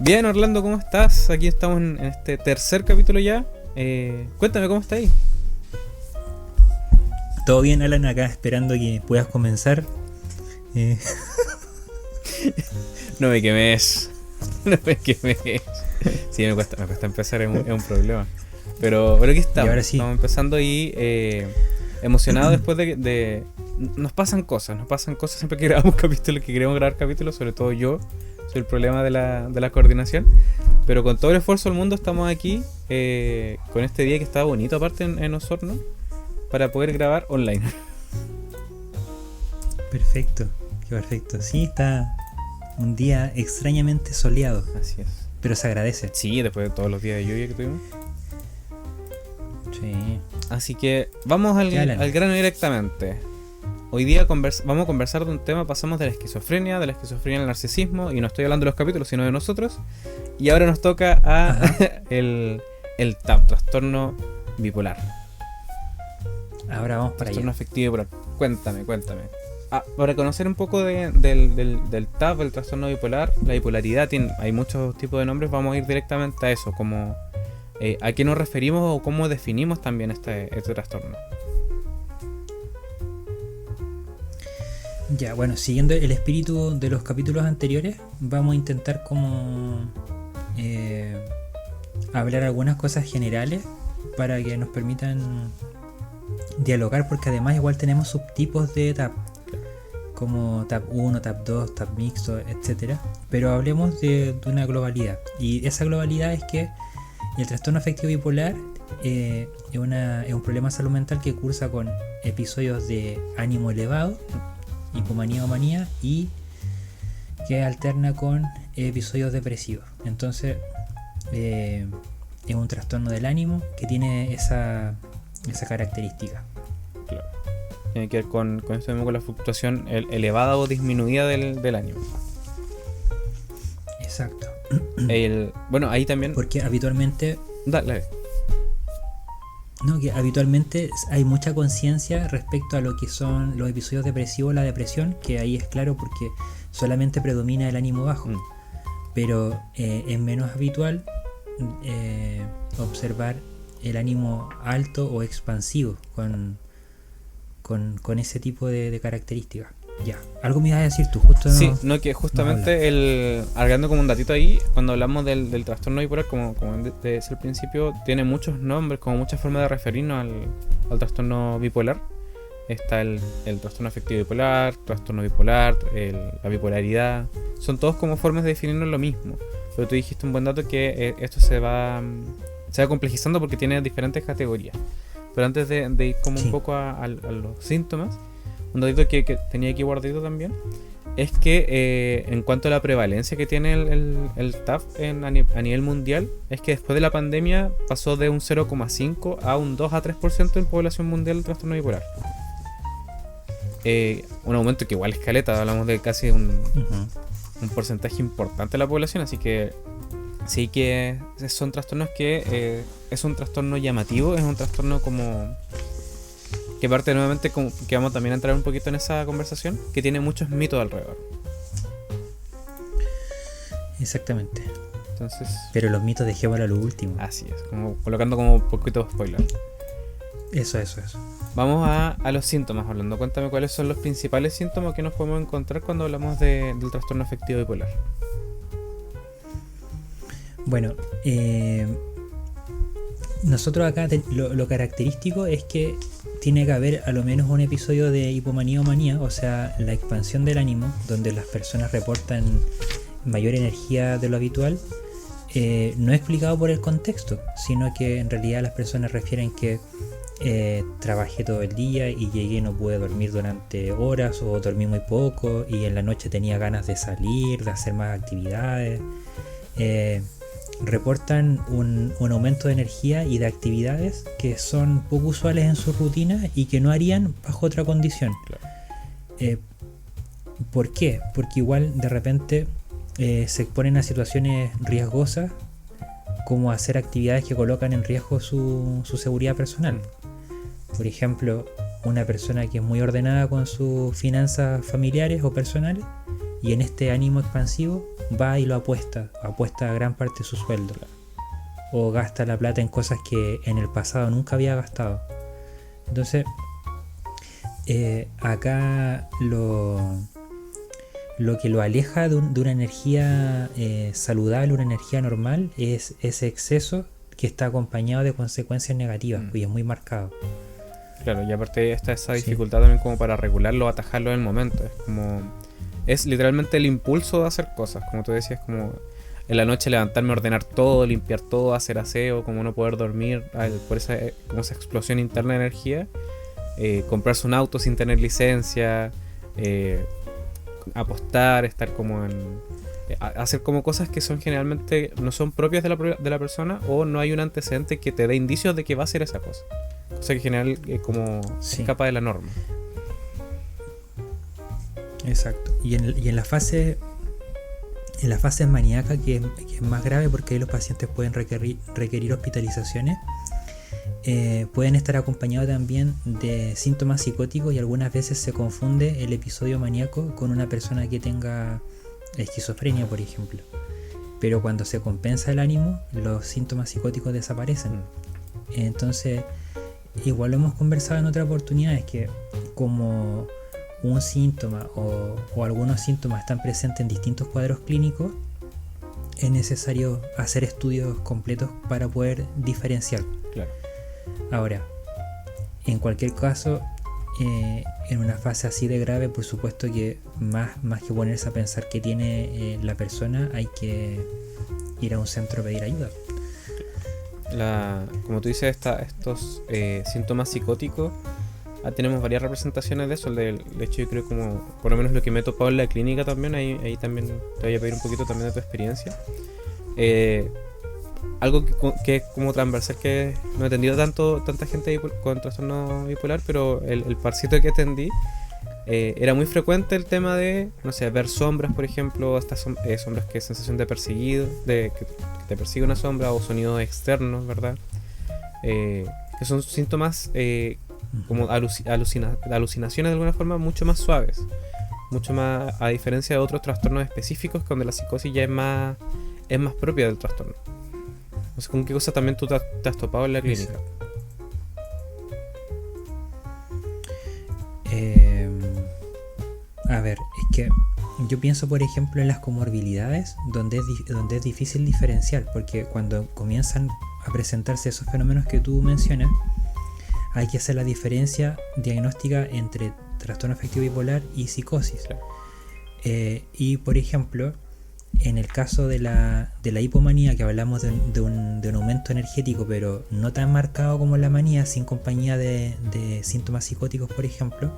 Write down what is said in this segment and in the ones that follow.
Bien, Orlando, ¿cómo estás? Aquí estamos en este tercer capítulo ya. Cuéntame, ¿cómo estás ahí? Todo bien, Alan, acá esperando que puedas comenzar. No me quemes. No me quemes. Sí, me cuesta empezar, es un problema. Pero aquí estamos. Y ahora sí. Estamos empezando y emocionado después de... Nos pasan cosas siempre que grabamos capítulos, que queremos grabar capítulos, sobre todo yo. Soy el problema de la coordinación. Pero con todo el esfuerzo del mundo estamos aquí, con este día que está bonito aparte en Osorno, para poder grabar online. Perfecto, qué perfecto. Sí, está un día extrañamente soleado. Así es. Pero se agradece. Sí, después de todos los días de lluvia que tuvimos. Sí. Así que vamos al grano directamente. Hoy día vamos a conversar de un tema. Pasamos de la esquizofrenia al narcisismo. Y no estoy hablando de los capítulos, sino de nosotros. Y ahora nos toca el TAB, trastorno bipolar. Ahora vamos para allá. Trastorno afectivo bipolar. Cuéntame. Para conocer un poco del TAB, el trastorno bipolar, la bipolaridad, hay muchos tipos de nombres. Vamos a ir directamente a eso, como a qué nos referimos o cómo definimos también este trastorno. Ya, bueno, siguiendo el espíritu de los capítulos anteriores, vamos a intentar como hablar algunas cosas generales para que nos permitan dialogar, porque además igual tenemos subtipos de TAB, como TAB 1, TAB 2, TAB mixto, etc. Pero hablemos de una globalidad, y esa globalidad es que el trastorno afectivo bipolar es un problema de salud mental que cursa con episodios de ánimo elevado, hipomanía o manía, y que alterna con episodios depresivos. Entonces es un trastorno del ánimo que tiene esa característica. Claro. Tiene que ver con esto mismo, con la fluctuación elevada o disminuida del ánimo. Exacto. Bueno, ahí también... Porque habitualmente... Dale. No, que habitualmente hay mucha conciencia respecto a lo que son los episodios depresivos, la depresión, que ahí es claro porque solamente predomina el ánimo bajo. Pero es menos habitual observar el ánimo alto o expansivo con ese tipo de características. Ya, algo me ibas a decir tú, justo. Sí, no, que justamente agregando como un datito ahí, cuando hablamos del trastorno bipolar, como desde el principio, tiene muchos nombres, como muchas formas de referirnos al trastorno bipolar. Está el trastorno afectivo bipolar, trastorno bipolar, la bipolaridad. Son todos como formas de definirnos lo mismo. Pero tú dijiste un buen dato, que esto se va complejizando porque tiene diferentes categorías. Pero antes de ir como un poco a los síntomas, un datito que tenía aquí guardadito también es que en cuanto a la prevalencia que tiene el TAB a nivel mundial, es que después de la pandemia pasó de un 0,5 a un 2 a 3% en población mundial del trastorno bipolar. Un aumento que igual es caleta, hablamos de casi un porcentaje importante de la población, así que sí que son trastornos que es un trastorno llamativo, es un trastorno como que parte nuevamente, que vamos también a entrar un poquito en esa conversación, que tiene muchos mitos alrededor. Exactamente. Entonces, pero los mitos dejémoslo a lo último. Así es, como colocando como un poquito de spoiler. Eso. Vamos a los síntomas, hablando. Cuéntame cuáles son los principales síntomas que nos podemos encontrar cuando hablamos del trastorno afectivo bipolar. Bueno, nosotros acá lo característico es que tiene que haber a lo menos un episodio de hipomanía o manía, o sea, la expansión del ánimo, donde las personas reportan mayor energía de lo habitual, no es explicado por el contexto, sino que en realidad las personas refieren que trabajé todo el día y llegué y no pude dormir durante horas, o dormí muy poco y en la noche tenía ganas de salir, de hacer más actividades. Reportan un aumento de energía y de actividades que son poco usuales en su rutina y que no harían bajo otra condición. Claro. ¿Por qué? Porque igual de repente se exponen a situaciones riesgosas, como hacer actividades que colocan en riesgo su seguridad personal. Por ejemplo, una persona que es muy ordenada con sus finanzas familiares o personales, y en este ánimo expansivo va y lo apuesta gran parte de su sueldo. O gasta la plata en cosas que en el pasado nunca había gastado. Entonces, acá lo que lo aleja de una energía saludable, una energía normal, es ese exceso que está acompañado de consecuencias negativas, y es muy marcado. Claro, y aparte está esa dificultad también como para regularlo o atajarlo en el momento. Es literalmente el impulso de hacer cosas, como tú decías, como en la noche levantarme, ordenar todo, limpiar todo, hacer aseo, como no poder dormir por esa explosión interna de energía, comprarse un auto sin tener licencia, apostar, estar como hacer como cosas que son generalmente no son propias de la persona, o no hay un antecedente que te dé indicios de que va a ser esa cosa que en general como escapa de la norma. Exacto. Y en la fase maníaca, que es más grave, porque ahí los pacientes pueden requerir hospitalizaciones, pueden estar acompañados también de síntomas psicóticos, y algunas veces se confunde el episodio maníaco con una persona que tenga esquizofrenia, por ejemplo. Pero cuando se compensa el ánimo, los síntomas psicóticos desaparecen. Entonces, igual lo hemos conversado en otras oportunidades, que como un síntoma o algunos síntomas están presentes en distintos cuadros clínicos, es necesario hacer estudios completos para poder diferenciar. Claro. Ahora, en cualquier caso, en una fase así de grave, por supuesto que más que ponerse a pensar qué tiene la persona, hay que ir a un centro a pedir ayuda. Como tú dices, estos síntomas psicóticos, tenemos varias representaciones de eso. De hecho, yo creo, como por lo menos lo que me he topado en la clínica también, ahí también te voy a pedir un poquito también de tu experiencia. Algo que es como transversal, que no he atendido tanta gente con trastorno bipolar, pero el parcito que atendí, era muy frecuente el tema de, no sé, ver sombras, por ejemplo, estas sombras, que es sensación de perseguido, de que te persigue una sombra, o sonidos externos, ¿verdad? Que son síntomas como alucinaciones de alguna forma mucho más suaves, mucho más, a diferencia de otros trastornos específicos donde la psicosis ya es más propia del trastorno. No sé con qué cosa también tú te has topado en la clínica. A ver, es que yo pienso, por ejemplo, en las comorbilidades, donde es difícil diferenciar, porque cuando comienzan a presentarse esos fenómenos que tú mencionas, hay que hacer la diferencia diagnóstica entre trastorno afectivo bipolar y psicosis. Claro. Y por ejemplo, en el caso de la hipomanía, que hablamos de un aumento energético, pero no tan marcado como la manía, sin compañía de síntomas psicóticos, por ejemplo,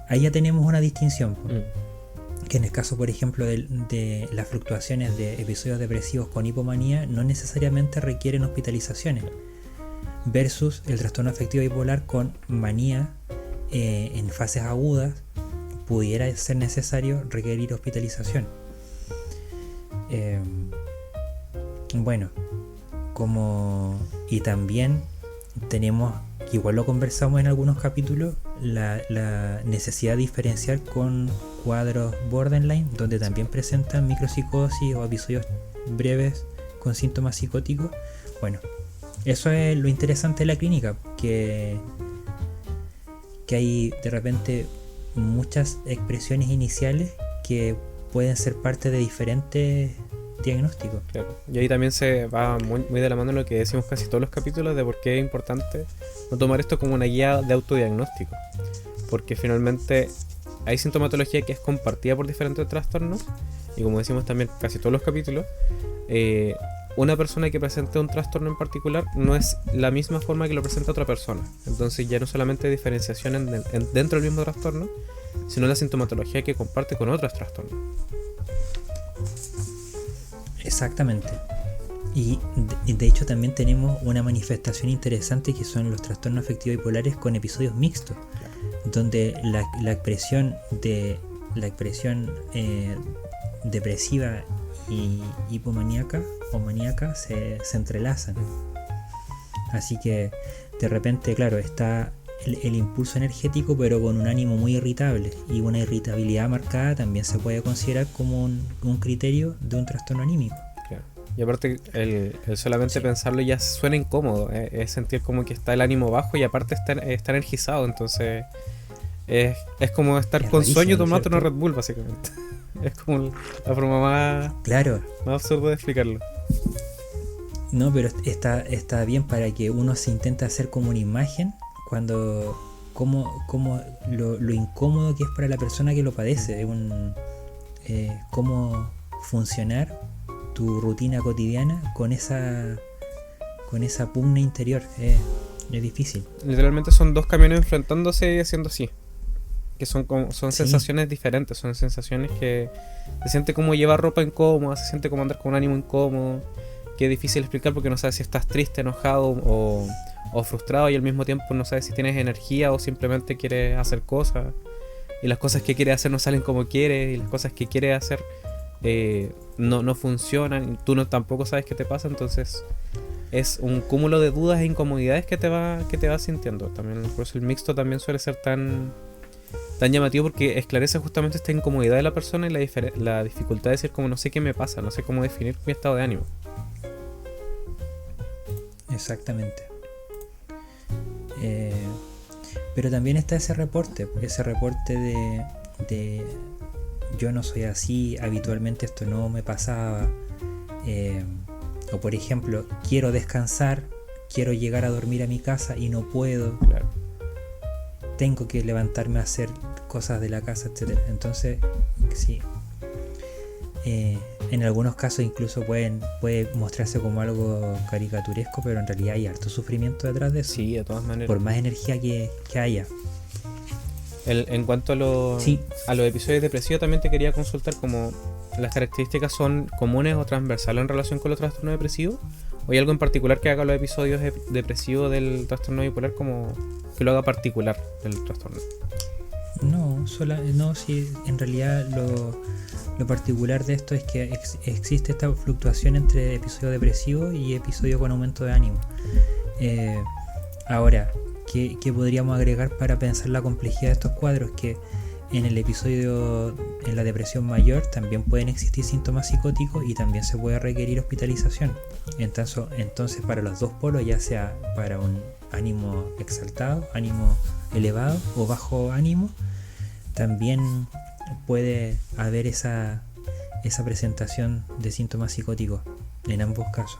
ahí ya tenemos una distinción. Que en el caso, por ejemplo, de las fluctuaciones de episodios depresivos con hipomanía, no necesariamente requieren hospitalizaciones, versus el trastorno afectivo bipolar con manía, en fases agudas, pudiera ser necesario requerir hospitalización. Bueno, y también tenemos, que igual lo conversamos en algunos capítulos, la necesidad de diferenciar con cuadros borderline, donde también presentan micropsicosis o episodios breves con síntomas psicóticos. Bueno, eso es lo interesante de la clínica, que hay de repente muchas expresiones iniciales que pueden ser parte de diferentes diagnósticos. Claro. Y ahí también se va muy de la mano lo que decimos casi todos los capítulos, de por qué es importante no tomar esto como una guía de autodiagnóstico, porque finalmente hay sintomatología que es compartida por diferentes trastornos, y como decimos también casi todos los capítulos, una persona que presente un trastorno en particular no es la misma forma que lo presenta otra persona. Entonces ya no solamente hay diferenciación dentro del mismo trastorno, sino la sintomatología que comparte con otros trastornos. Exactamente. Y de hecho también tenemos una manifestación interesante, que son los trastornos afectivos bipolares con episodios mixtos, donde la expresión depresiva y hipomaníaca o maníaca se entrelazan. Así que de repente, claro, está el impulso energético, pero con un ánimo muy irritable. Y una irritabilidad marcada también se puede considerar como un criterio de un trastorno anímico. Claro. Y aparte, el solamente pensarlo ya suena incómodo. Es sentir como que está el ánimo bajo y aparte está energizado. Entonces, es como estar con sueño tomando una Red Bull, básicamente. Es como la forma más absurda de explicarlo. No, pero está bien para que uno se intente hacer como una imagen cuando como lo incómodo que es para la persona que lo padece. Cómo funcionar tu rutina cotidiana con esa pugna interior. Es difícil. Literalmente son dos camiones enfrentándose y haciendo así. Que son sensaciones diferentes, son sensaciones que se siente como llevar ropa incómoda, se siente como andar con un ánimo incómodo, que es difícil explicar porque no sabes si estás triste, enojado o frustrado, y al mismo tiempo no sabes si tienes energía o simplemente quieres hacer cosas, y las cosas que quieres hacer no salen como quieres, y las cosas que quieres hacer no funcionan, y tú tampoco sabes qué te pasa. Entonces es un cúmulo de dudas e incomodidades que te vas sintiendo. También, por eso el mixto también suele ser tan llamativo, porque esclarece justamente esta incomodidad de la persona y la dificultad de decir como no sé qué me pasa, no sé cómo definir mi estado de ánimo. Exactamente. Pero también está ese reporte de yo no soy así, habitualmente esto no me pasaba, o por ejemplo, quiero descansar, quiero llegar a dormir a mi casa y no puedo. Claro. Tengo que levantarme a hacer cosas de la casa, etcétera. Entonces, sí. En algunos casos incluso puede mostrarse como algo caricaturesco, pero en realidad hay harto sufrimiento detrás de eso. Sí, de todas maneras. Por más energía que haya. En cuanto a los episodios depresivos, también te quería consultar como las características son comunes o transversales en relación con los trastornos depresivos, o hay algo en particular que haga los episodios depresivos del trastorno bipolar como que lo haga particular del trastorno. No, sí, en realidad lo particular de esto es que existe esta fluctuación entre episodio depresivo y episodio con aumento de ánimo. Ahora, ¿qué podríamos agregar para pensar la complejidad de estos cuadros? Que en el episodio, en la depresión mayor, también pueden existir síntomas psicóticos y también se puede requerir hospitalización. Entonces, para los dos polos, ya sea para un ánimo exaltado, ánimo elevado o bajo ánimo, también puede haber esa presentación de síntomas psicóticos en ambos casos.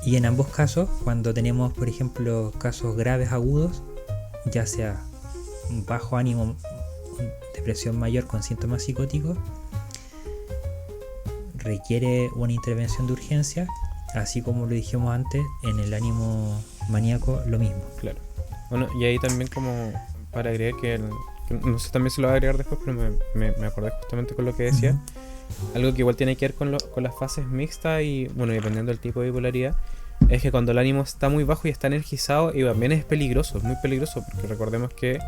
Y en ambos casos, cuando tenemos, por ejemplo, casos graves agudos, ya sea bajo ánimo, depresión mayor con síntomas psicóticos, requiere una intervención de urgencia, así como lo dijimos antes, en el ánimo maníaco lo mismo. Claro. Bueno, y ahí también como para agregar que no sé, también se lo voy a agregar después, pero me acordé justamente con lo que decía. Algo que igual tiene que ver con las fases mixtas y, bueno, dependiendo del tipo de bipolaridad, es que cuando el ánimo está muy bajo y está energizado, y también es peligroso, es muy peligroso, porque recordemos que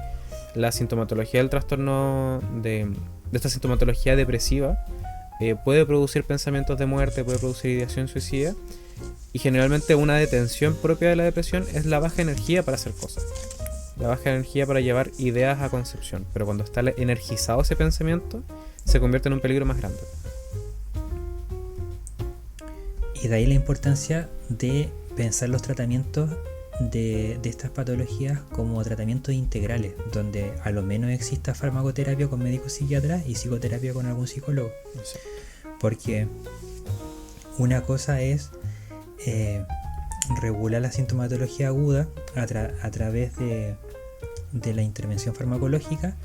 la sintomatología del trastorno de esta sintomatología depresiva puede producir pensamientos de muerte, puede producir ideación suicida, y generalmente una detención propia de la depresión es la baja energía para hacer cosas, la baja energía para llevar ideas a concepción, pero cuando está energizado ese pensamiento se convierte en un peligro más grande. Y de ahí la importancia de pensar los tratamientos de estas patologías como tratamientos integrales, donde a lo menos exista farmacoterapia con médicos psiquiatras y psicoterapia con algún psicólogo. Sí. Porque una cosa es regular la sintomatología aguda a través de la intervención farmacológica,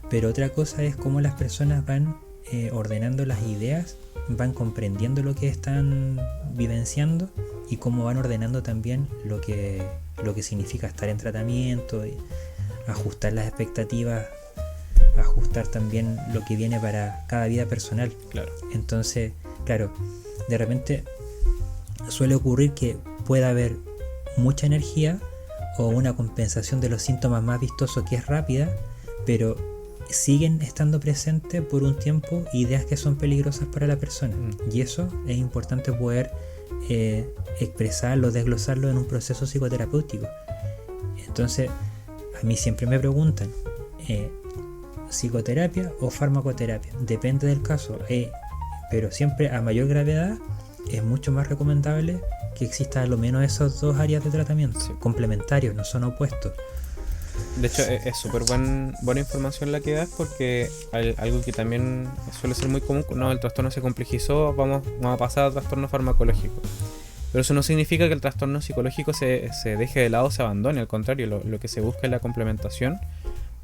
pero otra cosa es cómo las personas van ordenando las ideas, van comprendiendo lo que están vivenciando y cómo van ordenando también lo que significa estar en tratamiento, y ajustar las expectativas, ajustar también lo que viene para cada vida personal. Claro. Entonces, claro, de repente suele ocurrir que pueda haber mucha energía o una compensación de los síntomas más vistosos que es rápida, pero siguen estando presentes por un tiempo ideas que son peligrosas para la persona. Y eso es importante poder expresarlo, desglosarlo en un proceso psicoterapéutico, Entonces, a mí siempre me preguntan, ¿psicoterapia o farmacoterapia? Depende del caso, pero siempre a mayor gravedad es mucho más recomendable que exista a lo menos esos dos áreas de tratamiento, Sí. complementarios, no son opuestos. De hecho, es súper buena información la que das, porque algo que también suele ser muy común, no, el trastorno se complejizó, vamos a pasar al trastorno farmacológico. Pero eso no significa que el trastorno psicológico se deje de lado o se abandone, al contrario, lo que se busca es la complementación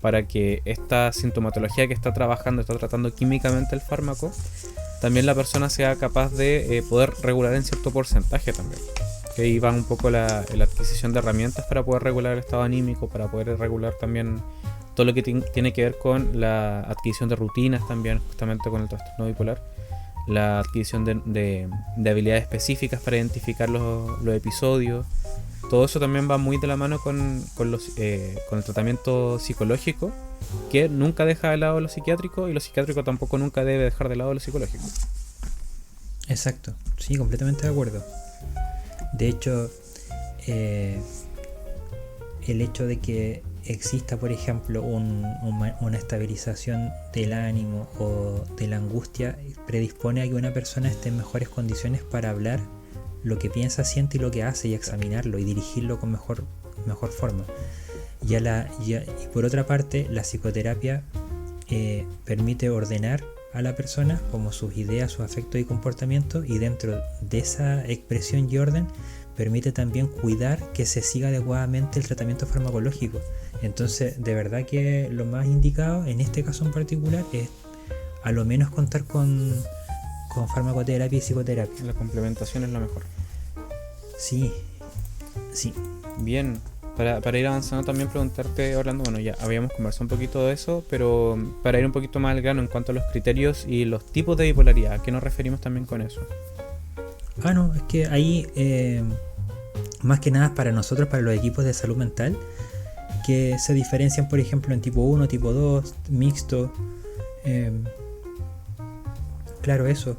para que esta sintomatología que está tratando químicamente el fármaco, también la persona sea capaz de poder regular en cierto porcentaje también. Que ahí va un poco la adquisición de herramientas para poder regular el estado anímico, para poder regular también todo lo que tiene que ver con la adquisición de rutinas también, justamente con el trastorno bipolar, la adquisición de habilidades específicas para identificar los episodios. Todo eso también va muy de la mano con el tratamiento psicológico, que nunca deja de lado lo psiquiátrico, y lo psiquiátrico tampoco nunca debe dejar de lado lo psicológico. Exacto, sí, completamente de acuerdo. De hecho, el hecho de que exista, por ejemplo, una estabilización del ánimo o de la angustia predispone a que una persona esté en mejores condiciones para hablar lo que piensa, siente y lo que hace, y examinarlo y dirigirlo con mejor forma. Y por otra parte, la psicoterapia permite ordenar a la persona como sus ideas, sus afectos y comportamientos, y dentro de esa expresión y orden permite también cuidar que se siga adecuadamente el tratamiento farmacológico. Entonces, de verdad que lo más indicado en este caso en particular es a lo menos contar con farmacoterapia y psicoterapia. La complementación es lo mejor. Sí. Bien, para ir avanzando también preguntarte, Orlando, bueno, ya habíamos conversado un poquito de eso, pero para ir un poquito más al grano en cuanto a los criterios y los tipos de bipolaridad, ¿a qué nos referimos también con eso? No, es que ahí, más que nada para nosotros, para los equipos de salud mental, que se diferencian, por ejemplo, en tipo 1, tipo 2, mixto. Claro, eso.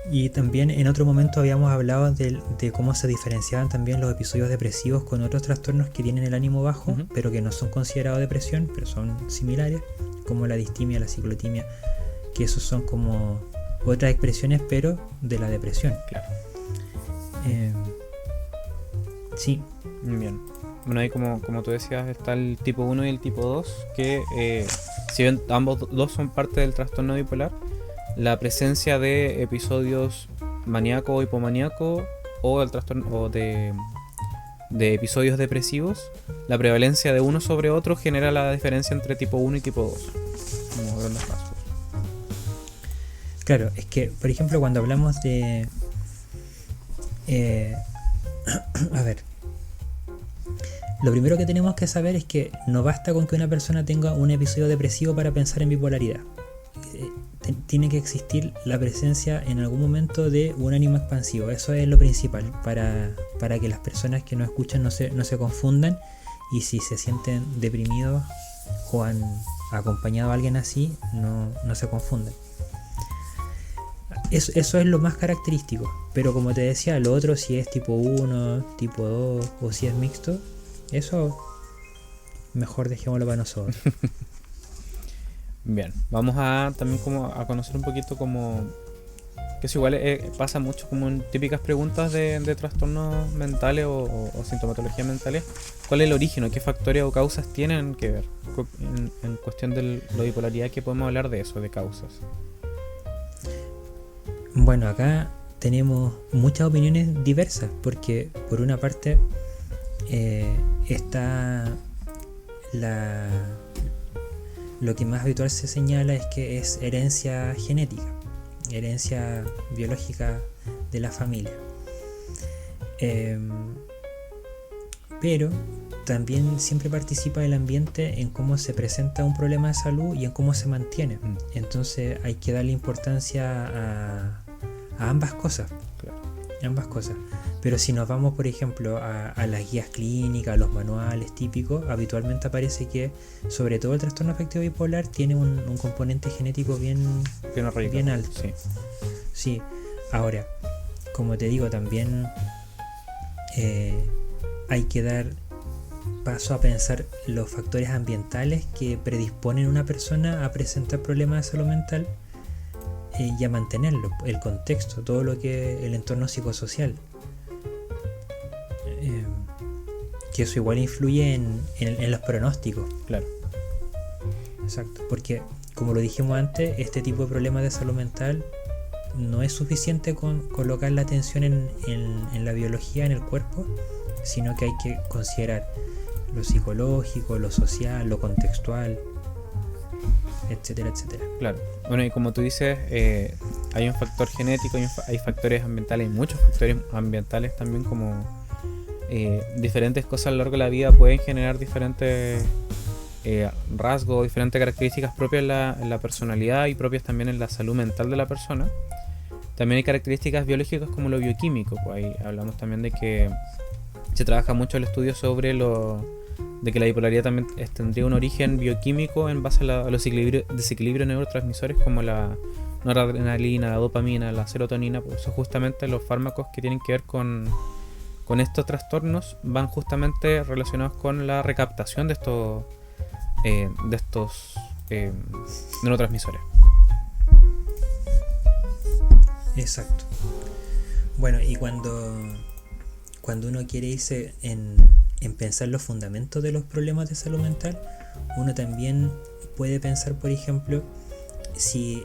Y también en otro momento habíamos hablado de cómo se diferenciaban también los episodios depresivos con otros trastornos que tienen el ánimo bajo, Uh-huh. pero que no son considerados depresión, pero son similares, como la distimia, la ciclotimia, que esos son como otras expresiones, pero de la depresión. Claro. Sí. Bien. Bueno, ahí como tú decías, está el tipo 1 y el tipo 2, que si bien ambos dos son parte del trastorno bipolar, la presencia de episodios maníaco o hipomaníaco o el trastorno o de episodios depresivos, la prevalencia de uno sobre otro genera la diferencia entre tipo 1 y tipo 2, como grandes rasgos. Claro, es que, por ejemplo, cuando hablamos de... a ver, lo primero que tenemos que saber es que no basta con que una persona tenga un episodio depresivo para pensar en bipolaridad. Tiene que existir la presencia en algún momento de un ánimo expansivo. Eso es lo principal para que las personas que nos escuchan no se confundan, y si se sienten deprimidos o han acompañado a alguien así, no se confundan. Eso es lo más característico. Pero como te decía, lo otro, si es tipo 1, tipo 2 o si es mixto, eso mejor dejémoslo para nosotros. Bien, vamos a también como a conocer un poquito como que eso igual pasa mucho como en típicas preguntas de trastornos mentales o sintomatologías mentales. ¿Cuál es el origen o qué factores o causas tienen que ver en cuestión de la bipolaridad? Que podemos hablar de eso, de causas. Bueno, acá tenemos muchas opiniones diversas, porque por una parte está lo que más habitual se señala es que es herencia genética, herencia biológica de la familia. Pero también siempre participa el ambiente en cómo se presenta un problema de salud y en cómo se mantiene. Entonces hay que darle importancia a ambas cosas. Claro. Ambas cosas. Pero si nos vamos, por ejemplo, a las guías clínicas, a los manuales típicos, habitualmente aparece que sobre todo el trastorno afectivo bipolar tiene un componente genético bien alto. Sí. Sí. Ahora, como te digo, también hay que dar paso a pensar los factores ambientales que predisponen a una persona a presentar problemas de salud mental y a mantenerlo, el contexto, todo lo que el entorno psicosocial. Que eso igual influye en los pronósticos. Claro. Exacto, porque como lo dijimos antes, este tipo de problemas de salud mental no es suficiente con colocar la atención en la biología, en el cuerpo, sino que hay que considerar lo psicológico, lo social, lo contextual, etcétera, etcétera. Claro. Bueno, y como tú dices, hay un factor genético, hay factores ambientales, hay muchos factores ambientales también, como diferentes cosas a lo largo de la vida pueden generar diferentes rasgos, diferentes características propias en la personalidad y propias también en la salud mental de la persona. También hay características biológicas como lo bioquímico, pues ahí hablamos también de que se trabaja mucho el estudio sobre de que la bipolaridad también tendría un origen bioquímico en base a los desequilibrios neurotransmisores como la noradrenalina, la dopamina, la serotonina. Pues eso, justamente los fármacos que tienen que ver con estos trastornos van justamente relacionados con la recaptación de estos neurotransmisores. Exacto. Bueno, y cuando uno quiere irse en pensar los fundamentos de los problemas de salud mental, uno también puede pensar, por ejemplo, si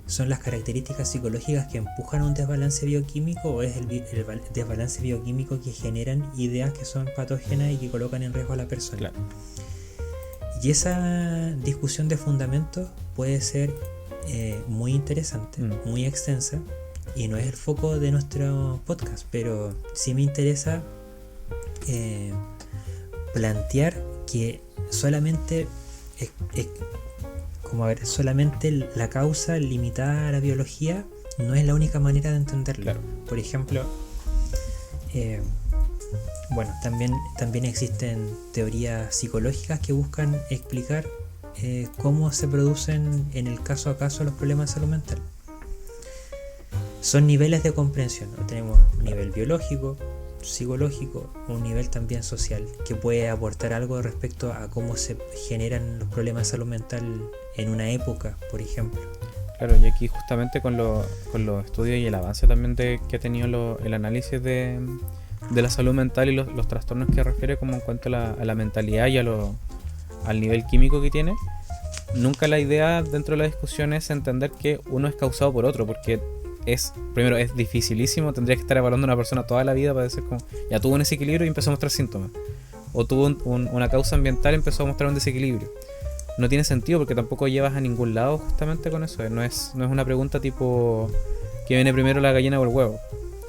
son las características psicológicas que empujan a un desbalance bioquímico o es el desbalance bioquímico que generan ideas que son patógenas y que colocan en riesgo a la persona. Claro. Y esa discusión de fundamentos puede ser muy interesante, muy extensa, y no es el foco de nuestro podcast, pero sí me interesa plantear que solamente solamente la causa limitada a la biología no es la única manera de entenderlo. Claro. Por ejemplo, bueno, también existen teorías psicológicas que buscan explicar cómo se producen en el caso a caso los problemas de salud mental. Son niveles de comprensión, ¿no? Tenemos un nivel biológico, psicológico, un nivel también social, que puede aportar algo respecto a cómo se generan los problemas de salud mental en una época, por ejemplo. Claro, y aquí justamente con los estudios y el avance también que ha tenido el análisis de la salud mental y los trastornos que refiere como en cuanto a la mentalidad y al nivel químico que tiene, nunca la idea dentro de la discusión es entender que uno es causado por otro, porque primero es dificilísimo, tendría que estar evaluando a una persona toda la vida para decir como ya tuvo un desequilibrio y empezó a mostrar síntomas, o tuvo una causa ambiental y empezó a mostrar un desequilibrio. No tiene sentido porque tampoco llevas a ningún lado justamente con eso. No es una pregunta tipo que viene primero la gallina o el huevo,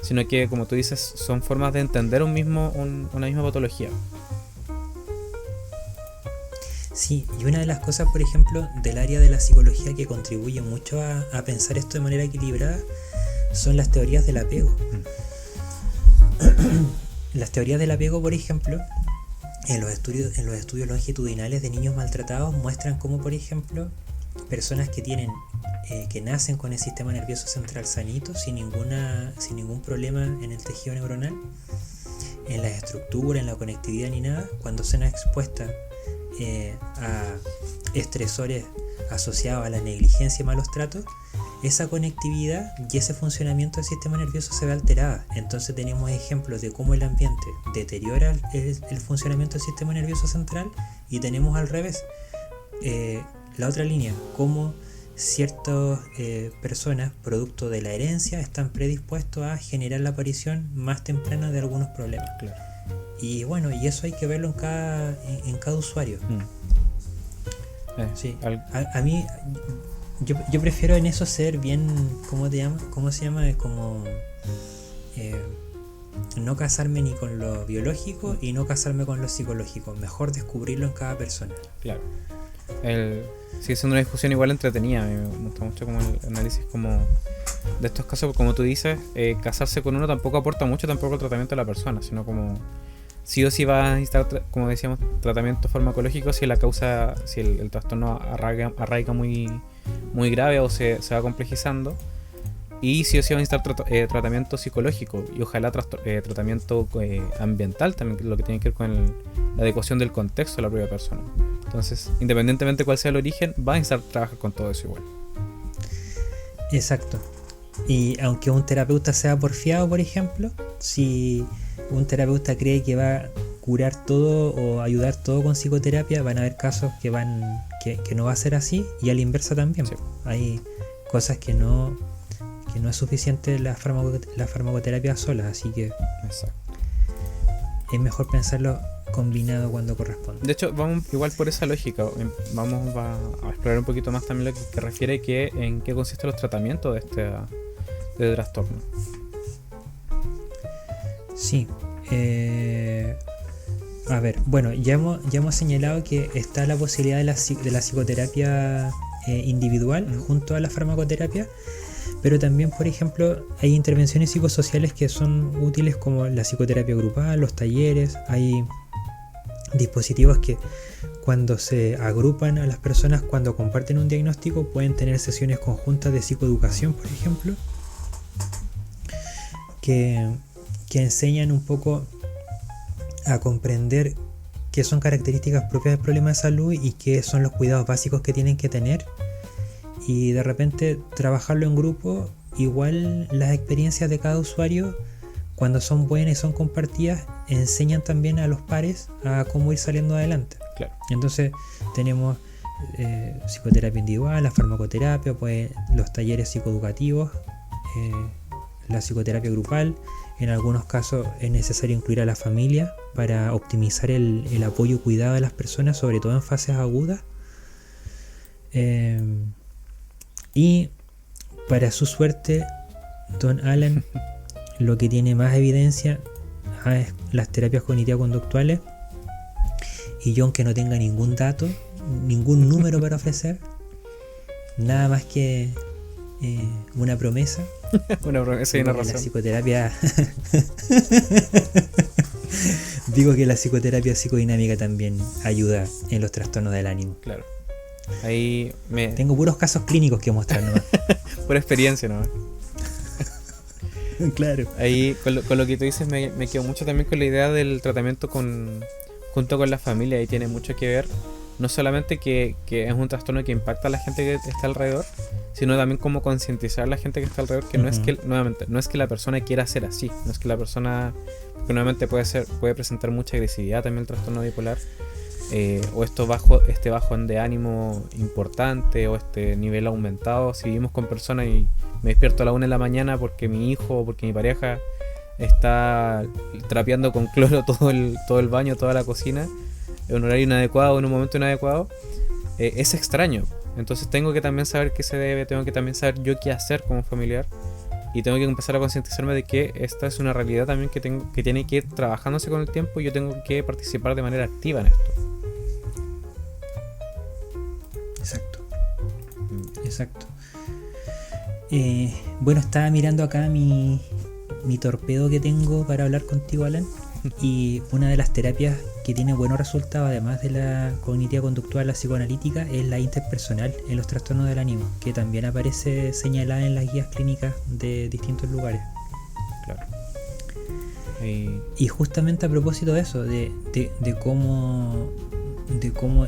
sino que, como tú dices, son formas de entender una misma patología. Sí, y una de las cosas, por ejemplo, del área de la psicología que contribuye mucho a pensar esto de manera equilibrada son las teorías del apego. Las teorías del apego, por ejemplo, en los estudios longitudinales de niños maltratados muestran cómo, por ejemplo, personas que nacen con el sistema nervioso central sanito, sin ningún problema en el tejido neuronal, en la estructura, en la conectividad ni nada, cuando son expuestas a estresores asociados a la negligencia y malos tratos, esa conectividad y ese funcionamiento del sistema nervioso se ve alterada. Entonces tenemos ejemplos de cómo el ambiente deteriora el funcionamiento del sistema nervioso central, y tenemos al revés la otra línea, cómo ciertas personas, producto de la herencia, están predispuestos a generar la aparición más temprana de algunos problemas. Claro. Y bueno, y eso hay que verlo en cada usuario. Sí. A mí yo prefiero en eso ser bien, ¿cómo se llama? Es como no casarme ni con lo biológico y no casarme con lo psicológico. Mejor descubrirlo en cada persona. Claro. Sigue siendo una discusión igual entretenida. Me gusta mucho como el análisis como de estos casos, como tú dices, casarse con uno tampoco aporta mucho tampoco al tratamiento de la persona, sino como sí o sí va a necesitar, como decíamos, tratamiento farmacológico si el trastorno arraiga muy, muy grave o se va complejizando. Y sí o sí va a necesitar tratamiento psicológico y ojalá tratamiento ambiental también, lo que tiene que ver con la adecuación del contexto de la propia persona. Entonces, independientemente de cuál sea el origen, va a necesitar trabajar con todo eso igual. Exacto. Y aunque un terapeuta sea porfiado, por ejemplo, si un terapeuta cree que va a curar todo o ayudar todo con psicoterapia, van a haber casos que no va a ser así, y a la inversa también. Sí. Hay cosas que no es suficiente la farmacoterapia sola, así que Exacto. es mejor pensarlo combinado cuando corresponde. De hecho, vamos igual por esa lógica. Vamos a explorar un poquito más también lo que refiere en qué consisten los tratamientos de este trastorno. Sí. A ver, bueno, ya hemos señalado que está la posibilidad de la psicoterapia individual junto a la farmacoterapia, pero también, por ejemplo, hay intervenciones psicosociales que son útiles, como la psicoterapia grupal, los talleres. Hay dispositivos que, cuando se agrupan a las personas cuando comparten un diagnóstico, pueden tener sesiones conjuntas de psicoeducación, por ejemplo, que enseñan un poco a comprender qué son características propias del problema de salud y qué son los cuidados básicos que tienen que tener. Y de repente trabajarlo en grupo, igual las experiencias de cada usuario, cuando son buenas y son compartidas, enseñan también a los pares a cómo ir saliendo adelante. Claro. Entonces tenemos psicoterapia individual, la farmacoterapia, pues, los talleres psicoeducativos, la psicoterapia grupal. En algunos casos es necesario incluir a la familia para optimizar el apoyo y cuidado de las personas, sobre todo en fases agudas. Y para su suerte, Don Alan lo que tiene más evidencia es las terapias cognitivas-conductuales. Y yo, aunque no tenga ningún dato, ningún número para ofrecer, nada más que una promesa. Una promesa y una razón. La psicoterapia digo que la psicoterapia psicodinámica también ayuda en los trastornos del ánimo. Claro. Ahí tengo puros casos clínicos que mostrar nomás. Por experiencia nomás. Claro. Ahí con lo que tú dices me quedo mucho también con la idea del tratamiento junto con la familia. Ahí tiene mucho que ver. No solamente que es un trastorno que impacta a la gente que está alrededor, sino también cómo concientizar a la gente que está alrededor que no es que, nuevamente, no es que la persona quiera ser así, no es que la persona, porque nuevamente puede presentar mucha agresividad también el trastorno bipolar, o este bajón de ánimo importante, o este nivel aumentado. Si vivimos con personas y me despierto a la 1 de la mañana porque mi hijo o porque mi pareja está trapeando con cloro todo el baño, toda la cocina, en un horario inadecuado, en un momento inadecuado, es extraño. Entonces tengo que también saber qué se debe, tengo que también saber yo qué hacer como familiar, y tengo que empezar a concientizarme de que esta es una realidad también que tiene que ir trabajándose con el tiempo, y yo tengo que participar de manera activa en esto. Exacto. Bueno, estaba mirando acá mi torpedo que tengo para hablar contigo, Alan, y una de las terapias que tiene buenos resultados, además de la cognitiva conductual, la psicoanalítica, es la interpersonal en los trastornos del ánimo, que también aparece señalada en las guías clínicas de distintos lugares. Claro. Y justamente a propósito de eso, de cómo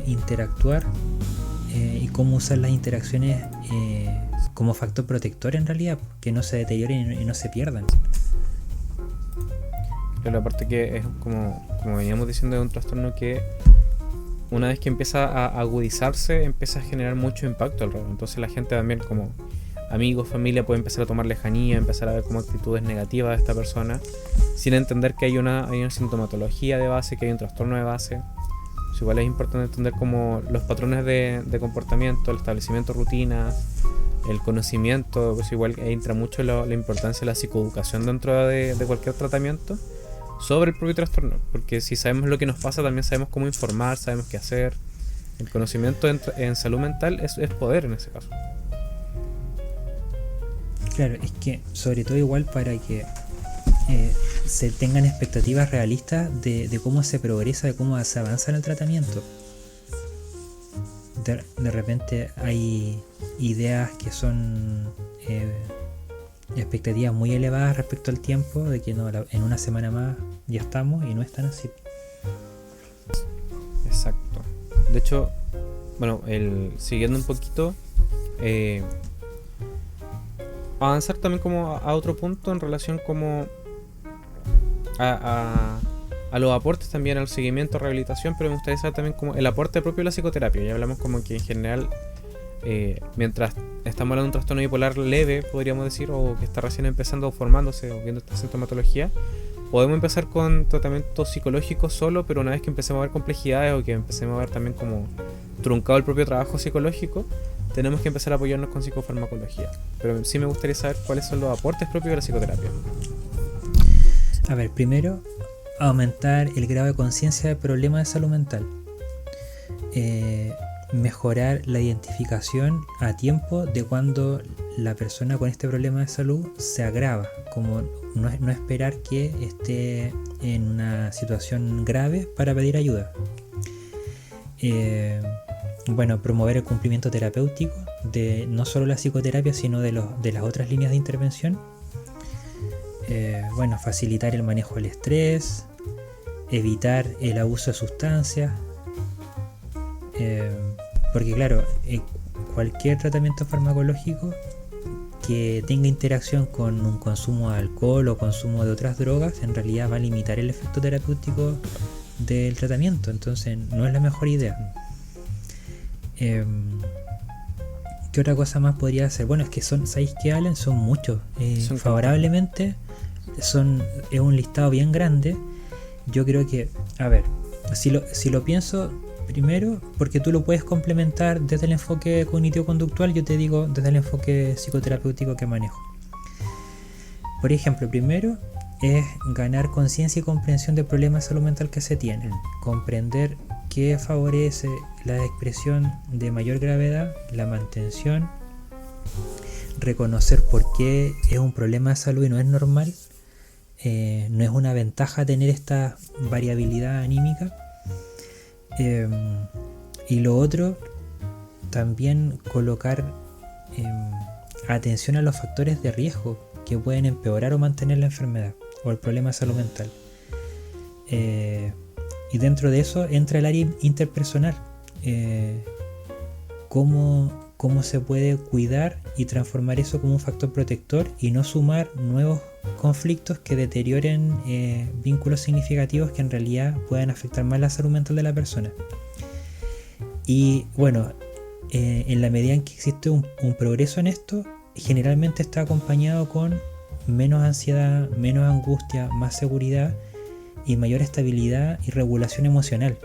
interactuar y cómo usar las interacciones como factor protector, en realidad, que no se deterioren y no se pierdan. Pero aparte que es como veníamos diciendo, es un trastorno que una vez que empieza a agudizarse, empieza a generar mucho impacto alrededor. Entonces la gente también, como amigos, familia, puede empezar a tomar lejanía, empezar a ver como actitudes negativas de esta persona, sin entender que hay una sintomatología de base, que hay un trastorno de base. Pues igual es importante entender como los patrones de comportamiento, el establecimiento de rutinas, el conocimiento. Pues igual entra mucho la importancia de la psicoeducación dentro de cualquier tratamiento sobre el propio trastorno, porque si sabemos lo que nos pasa, también sabemos cómo informar, sabemos qué hacer. El conocimiento en salud mental es poder en ese caso. Claro, es que sobre todo igual para que se tengan expectativas realistas de cómo se progresa, de cómo se avanza en el tratamiento. De repente hay ideas que son expectativas muy elevadas respecto al tiempo, de que no, en una semana más ya estamos, y no es tan así. Exacto. De hecho, bueno, siguiendo un poquito, avanzar también como a otro punto en relación como a los aportes también al seguimiento, rehabilitación, pero me gustaría saber también como el aporte propio de la psicoterapia. Ya hablamos como que en general, mientras estamos hablando de un trastorno bipolar leve, podríamos decir, o que está recién empezando o formándose o viendo esta sintomatología, podemos empezar con tratamiento psicológico solo, pero una vez que empecemos a ver complejidades o que empecemos a ver también como truncado el propio trabajo psicológico, tenemos que empezar a apoyarnos con psicofarmacología. Pero sí me gustaría saber cuáles son los aportes propios de la psicoterapia. A ver, primero, aumentar el grado de conciencia de problemas de salud mental. Mejorar la identificación a tiempo de cuando la persona con este problema de salud se agrava, como no esperar que esté en una situación grave para pedir ayuda. Bueno, promover el cumplimiento terapéutico de no solo la psicoterapia, sino de las otras líneas de intervención. Bueno, facilitar el manejo del estrés, evitar el abuso de sustancias, porque claro, cualquier tratamiento farmacológico que tenga interacción con un consumo de alcohol o consumo de otras drogas, en realidad va a limitar el efecto terapéutico del tratamiento, entonces no es la mejor idea. ¿Qué otra cosa más podría hacer? Bueno, es que ¿sabéis qué, Alan? Son muchos. Favorablemente es un listado bien grande. Yo creo que, a ver, si lo pienso, primero, porque tú lo puedes complementar desde el enfoque cognitivo-conductual, yo te digo desde el enfoque psicoterapéutico que manejo. Por ejemplo, primero es ganar conciencia y comprensión del problema de salud mental que se tiene. Comprender qué favorece la expresión de mayor gravedad, la mantención, reconocer por qué es un problema de salud y no es normal, no es una ventaja tener esta variabilidad anímica. Y lo otro, también colocar atención a los factores de riesgo que pueden empeorar o mantener la enfermedad o el problema de salud mental. Y dentro de eso entra el área interpersonal. Cómo se puede cuidar y transformar eso como un factor protector y no sumar nuevos conflictos que deterioren vínculos significativos que en realidad puedan afectar más la salud mental de la persona. Y bueno, en la medida en que existe un progreso en esto, generalmente está acompañado con menos ansiedad, menos angustia, más seguridad y mayor estabilidad y regulación emocional.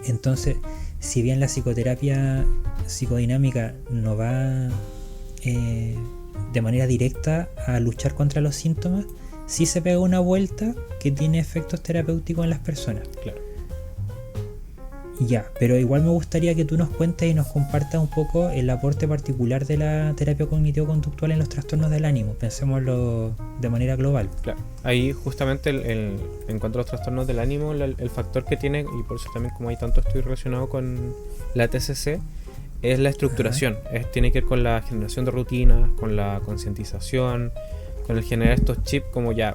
Entonces, si bien la psicoterapia psicodinámica no va de manera directa a luchar contra los síntomas, sí se pega una vuelta que tiene efectos terapéuticos en las personas. Claro. Ya, pero igual me gustaría que tú nos cuentes y nos compartas un poco el aporte particular de la terapia cognitivo-conductual en los trastornos del ánimo. Pensémoslo de manera global. Claro. Ahí justamente en cuanto a los trastornos del ánimo, el factor que tiene, y por eso también como hay tanto estudio relacionado con la TCC, es la estructuración. Tiene que ver con la generación de rutinas, con la concientización, con el generar estos chips como ya,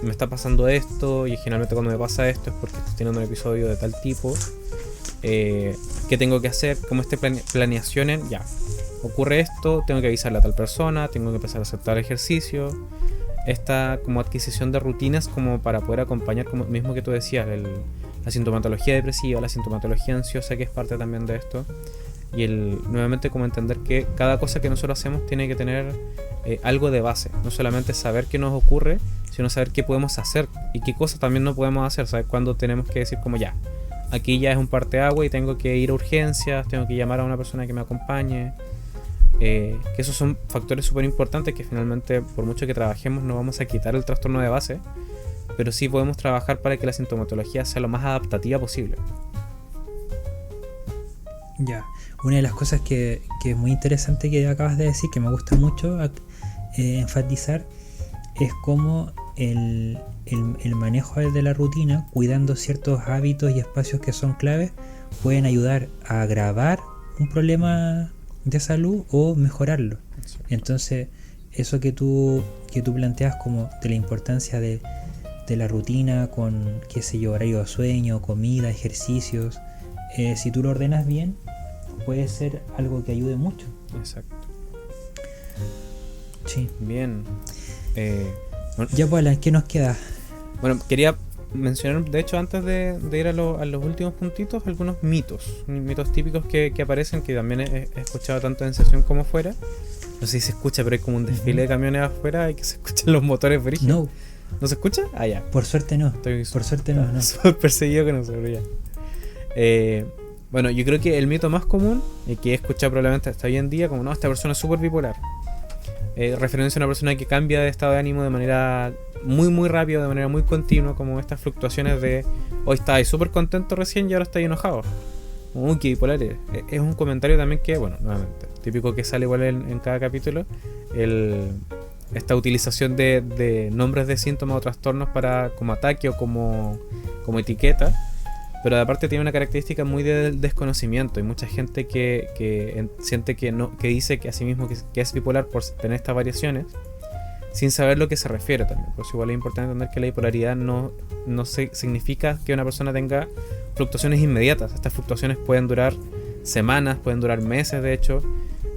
me está pasando esto y generalmente cuando me pasa esto es porque estoy teniendo un episodio de tal tipo. ¿Qué tengo que hacer? Como planeación en ya, ocurre esto, tengo que avisarle a tal persona, tengo que empezar a hacer tal ejercicio. Esta como adquisición de rutinas como para poder acompañar, como mismo que tú decías, la sintomatología depresiva, la sintomatología ansiosa, que es parte también de esto. Y nuevamente como entender que cada cosa que nosotros hacemos tiene que tener algo de base. No solamente saber qué nos ocurre, sino saber qué podemos hacer y qué cosas también no podemos hacer. Saber cuándo tenemos que decir como ya, aquí ya es un parteagua y tengo que ir a urgencias, tengo que llamar a una persona que me acompañe. Que esos son factores súper importantes que finalmente, por mucho que trabajemos, no vamos a quitar el trastorno de base, pero sí podemos trabajar para que la sintomatología sea lo más adaptativa posible. Ya, una de las cosas que es muy interesante que acabas de decir, que me gusta mucho enfatizar, es cómo el manejo de la rutina, cuidando ciertos hábitos y espacios que son claves, pueden ayudar a agravar un problema de salud o mejorarlo. Exacto. Entonces, eso que tú planteas como de la importancia de la rutina con, qué sé yo, horario de sueño, comida, ejercicios, si tú lo ordenas bien, puede ser algo que ayude mucho. Exacto. Sí. Bien. Bueno, Ya pues, Alan, ¿qué nos queda? bueno, quería mencionar, de hecho, antes de ir a los últimos puntitos, algunos mitos típicos que aparecen, que también he escuchado tanto en sesión como fuera. No sé si se escucha, pero hay como un desfile de camiones afuera y que se escuchan los motores brígidos. No, ¿No se escucha? Ah, ya. por suerte no. Por suerte no. Súper perseguido con eso, pero ya. Bueno, yo creo que el mito más común, y que he escuchado probablemente hasta hoy en día, como no, esta persona es súper bipolar. Referencia a una persona que cambia de estado de ánimo de manera muy muy rápida, de manera muy continua, como estas fluctuaciones de hoy estáis súper contento recién y ahora estáis enojado. Uy, qué bipolar eres. Es un comentario también que, bueno, nuevamente, típico que sale igual en cada capítulo, esta utilización de nombres de síntomas o trastornos para como ataque o como etiqueta. Pero aparte tiene una característica muy del desconocimiento. Hay mucha gente que siente que dice que a sí mismo que es bipolar por tener estas variaciones, sin saber lo que se refiere también. Por eso igual es importante entender que la bipolaridad no significa que una persona tenga fluctuaciones inmediatas. Estas fluctuaciones pueden durar semanas, pueden durar meses de hecho,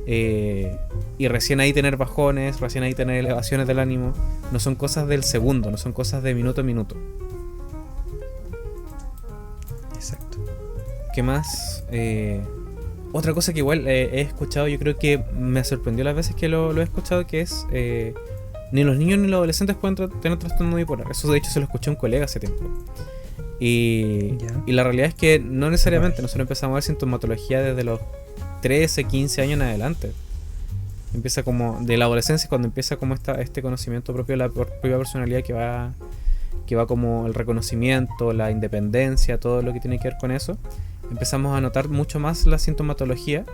y recién ahí tener bajones, recién ahí tener elevaciones del ánimo. No son cosas del segundo, no son cosas de minuto a minuto. Exacto. ¿Qué más? Otra cosa que igual he escuchado, yo creo que me sorprendió las veces que lo he escuchado, que es ni los niños ni los adolescentes pueden tener trastorno bipolar. Eso de hecho se lo escuché a un colega hace tiempo. Y la realidad es que no necesariamente. Nosotros empezamos a ver sintomatología desde los 13, 15 años en adelante. Empieza como de la adolescencia, cuando empieza como este conocimiento propio de la propia personalidad que va como el reconocimiento, la independencia, todo lo que tiene que ver con eso. Empezamos a notar mucho más la sintomatología.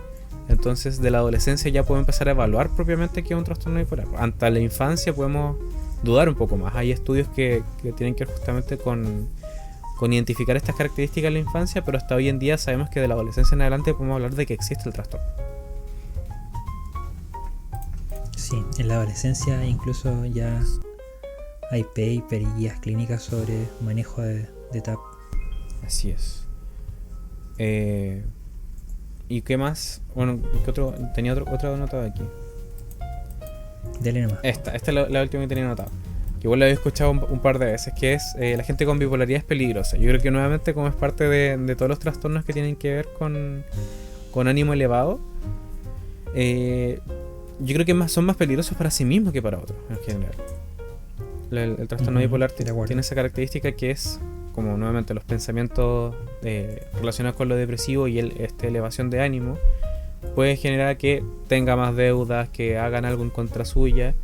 Entonces de la adolescencia ya podemos empezar a evaluar propiamente qué es un trastorno bipolar. Ante la infancia podemos dudar un poco más. Hay estudios que tienen que ver justamente con identificar estas características en la infancia, pero hasta hoy en día sabemos que de la adolescencia en adelante podemos hablar de que existe el trastorno. Sí, en la adolescencia incluso ya hay paper y guías clínicas sobre manejo de TAP. Así es. ¿Y qué más? Bueno, ¿qué otro? Tenía otra anotado aquí. Dale nomás. Esta es la última que tenía anotado. Que igual la había escuchado un par de veces, que es la gente con bipolaridad es peligrosa. Yo creo que nuevamente, como es parte de todos los trastornos que tienen que ver con ánimo elevado, yo creo que son más peligrosos para sí mismos que para otros en general. El trastorno bipolar tiene esa característica que es como nuevamente los pensamientos relacionados con lo depresivo y esta elevación de ánimo puede generar que tenga más deudas, que hagan algo en contra suya,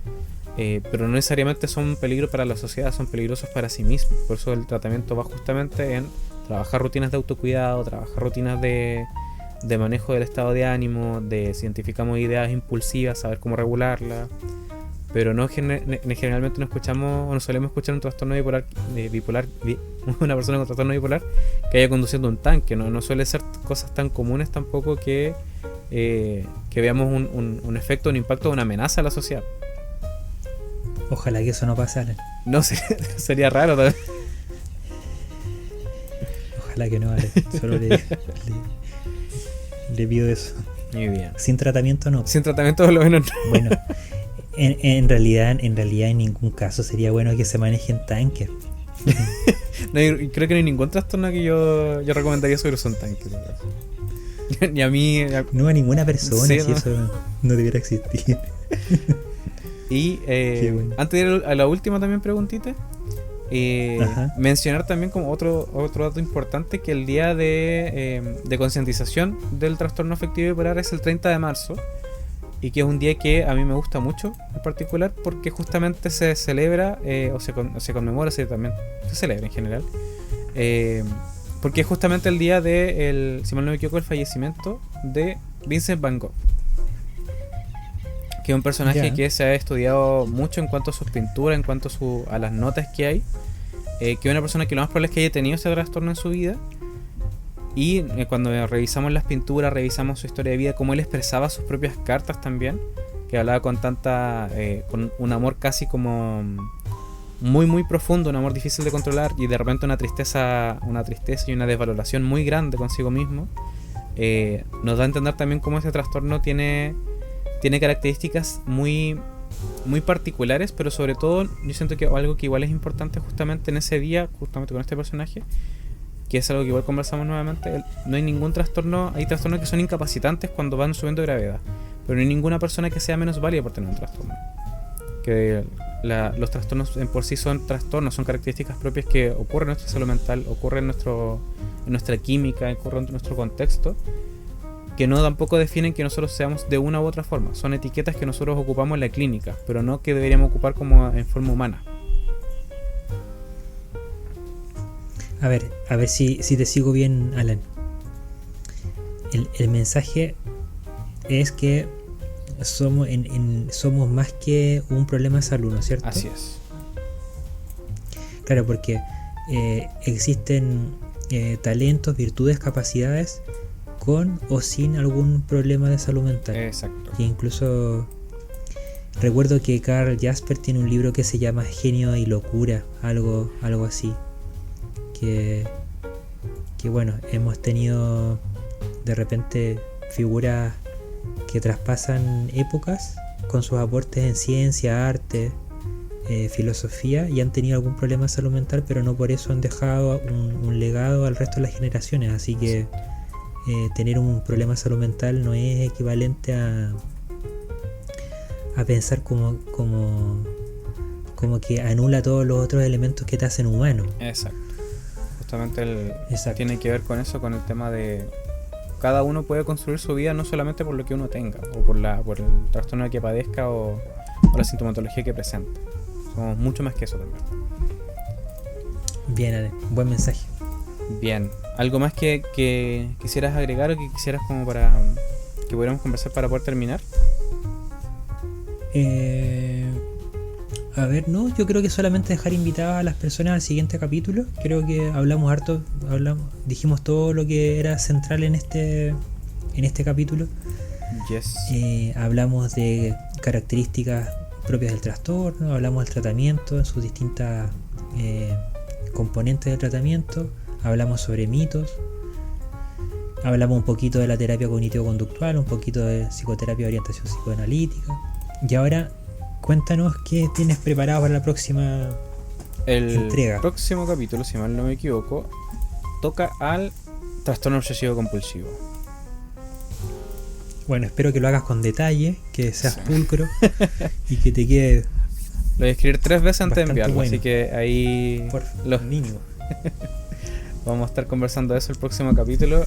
pero no necesariamente son un peligro para la sociedad, son peligrosos para sí mismos. Por eso el tratamiento va justamente en trabajar rutinas de autocuidado, trabajar rutinas de manejo del estado de ánimo, de si identificamos ideas impulsivas, saber cómo regularlas. Pero no generalmente no escuchamos o no solemos escuchar un trastorno bipolar, una persona con trastorno bipolar que haya conduciendo un tanque. No suele ser cosas tan comunes tampoco que veamos un efecto, un impacto, una amenaza a la sociedad. Ojalá que eso no pasara. No, sería raro también. Ojalá que no, vale. Solo le pido eso. Muy bien. Sin tratamiento no. Sin tratamiento por lo menos no. Bueno, en realidad en ningún caso sería bueno que se manejen tanques. No, creo que no hay ningún trastorno que yo recomendaría sobre un tanque. Ni a mí. No a ninguna persona, sí, si ¿no? Eso no debiera existir. Y bueno. antes de ir a la última también preguntita, mencionar también como otro dato importante, que el día de concientización del trastorno afectivo bipolar es el 30 de marzo, y que es un día que a mí me gusta mucho en particular porque justamente se celebra o se conmemora, también se celebra en general, porque es justamente el día si mal no me equivoco, el fallecimiento de Vincent Van Gogh, que es un personaje que se ha estudiado mucho en cuanto a sus pinturas, en cuanto a las notas que hay, que es una persona que lo más probable es que haya tenido ese trastorno en su vida. Y cuando revisamos las pinturas, revisamos su historia de vida, cómo él expresaba sus propias cartas también, que hablaba con tanta con un amor casi como muy muy profundo, un amor difícil de controlar, y de repente una tristeza y una desvaloración muy grande consigo mismo, nos da a entender también cómo ese trastorno tiene características muy muy particulares, pero sobre todo yo siento que algo que igual es importante justamente en ese día, justamente con este personaje, que es algo que igual conversamos nuevamente, no hay ningún trastorno, hay trastornos que son incapacitantes cuando van subiendo de gravedad, pero no hay ninguna persona que sea menos válida por tener un trastorno. Que los trastornos en por sí son trastornos, son características propias que ocurren en nuestra salud mental, ocurren en nuestra química, ocurren en nuestro contexto, que no tampoco definen que nosotros seamos de una u otra forma. Son etiquetas que nosotros ocupamos en la clínica, pero no que deberíamos ocupar como en forma humana. A ver si te sigo bien, Alan. El mensaje es que somos más que un problema de salud, ¿no es cierto? Así es. Claro, porque existen talentos, virtudes, capacidades con o sin algún problema de salud mental. Exacto. Que incluso recuerdo que Carl Jasper tiene un libro que se llama Genio y Locura, algo así. Que bueno, hemos tenido de repente figuras que traspasan épocas con sus aportes en ciencia, arte, filosofía, y han tenido algún problema de salud mental, pero no por eso han dejado un legado al resto de las generaciones. Así que tener un problema de salud mental no es equivalente a pensar como que anula todos los otros elementos que te hacen humano. Exacto. Justamente Exacto. Tiene que ver con eso, con el tema de cada uno puede construir su vida no solamente por lo que uno tenga, o por el trastorno que padezca, o la sintomatología que presente. Somos mucho más que eso también. Bien, Ale, buen mensaje. Bien, ¿algo más que quisieras agregar o que quisieras como para que pudiéramos conversar para poder terminar? A ver, no, yo creo que solamente dejar invitadas a las personas al siguiente capítulo. Creo que hablamos harto, dijimos todo lo que era central en este capítulo. Yes. Hablamos de características propias del trastorno, hablamos del tratamiento en sus distintas componentes del tratamiento, hablamos sobre mitos, hablamos un poquito de la terapia cognitivo-conductual, un poquito de psicoterapia de orientación psicoanalítica. Y ahora cuéntanos qué tienes preparado para la próxima entrega. El próximo capítulo, si mal no me equivoco, toca al trastorno obsesivo compulsivo. Bueno, espero que lo hagas con detalle, que seas pulcro y que te quede. Lo voy a escribir 3 veces antes de enviarlo, bueno. así que ahí Por los mínimo. vamos a estar conversando de eso el próximo capítulo.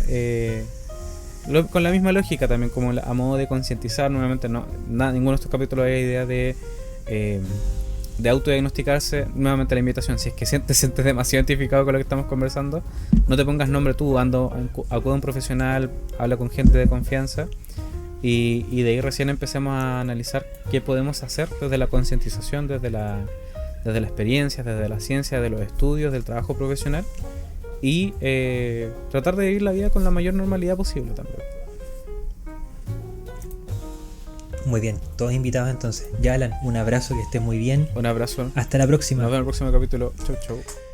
Con la misma lógica también, como a modo de concientizar. Nuevamente ninguno de estos capítulos hay idea de autodiagnosticarse. Nuevamente la invitación, si es que te sientes demasiado identificado con lo que estamos conversando, no te pongas nombre tú, acude a un profesional, habla con gente de confianza, y de ahí recién empecemos a analizar qué podemos hacer desde la concientización, desde la experiencia, desde la ciencia, de los estudios, del trabajo profesional, y tratar de vivir la vida con la mayor normalidad posible también. Muy bien, todos invitados entonces. Ya, Alan, un abrazo, que estés muy bien. Un abrazo. Hasta la próxima. Nos vemos en el próximo capítulo. Chau, chau.